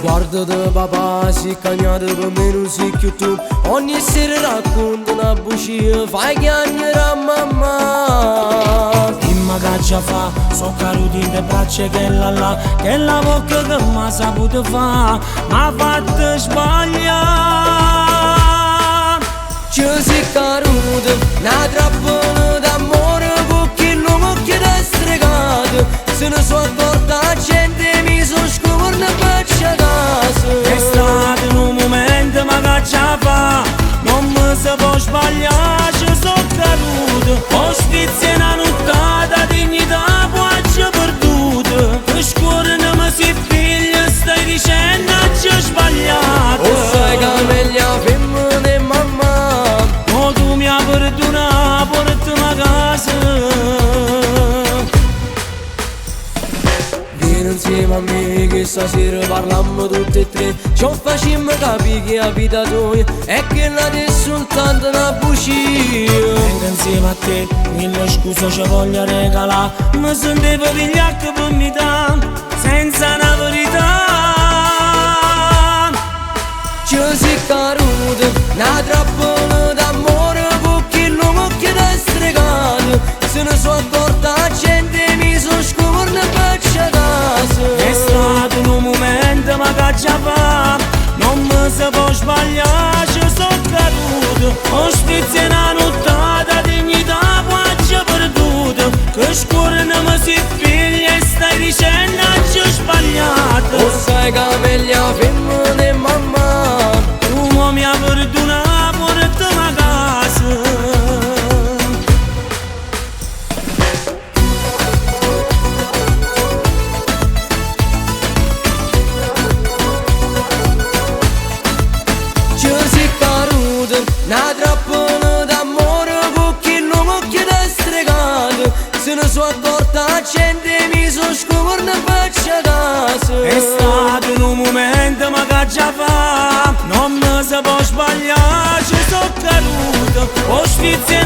Guarda de papà si cagnata per me non si più tu. Ogni sera racconta una bugia, fai chiagnere a mamma. Dimma che già fa, so caruti in te braccia che là, che la bocca che m'ha saputo fa, m'ha fatto sbagliare. Ci si caruta, una trappola d'amore con chi l'uomo che t'ha stregato. Se ne so accorta la gente mi so scoperta per casa. È stato in un momento ma che già fa, non mi si può sbagliare, ci so caruto. Ostizia una nottata, dignità quasi perduta. Che scuola non mi si figlia, stai dicendo che ci ho sbagliato. O sai che meglio femmina e mamma, o tu mi hai perdonato, portami a casa. vieni insieme a me che stasera parliamo tutte e tre. Ci facciamo capire che la vita tua è che non è soltanto una bugia. Vengo insieme a te, mille scuse ci voglio regalare. Mi sentivo pigliato per metà, senza una verità. Ci si caruta, una trappola d'amore con chi l'uomo che t'ha stregato. Se ne so accorta la gente mi so scoperta per casa. È stato in un momento ma che già fa, non mi si può sbagliare, ci so caduto. Ostizia una nottata, dignità quasi perduta. Che scuola non mi si figlia e stai dicendo che ho sbagliato. O sai che meglio femmina e mamma, Tu mi hai perdonato, portami a casa. ci si caruta, una trappola d'amore con chi l'uomo che t'ha stregato. Se ne so accorta la gente mi so scoperta per casa. È stato in un momento ma che già fa, non mi si può sbagliare, ci so caduto. Ostizia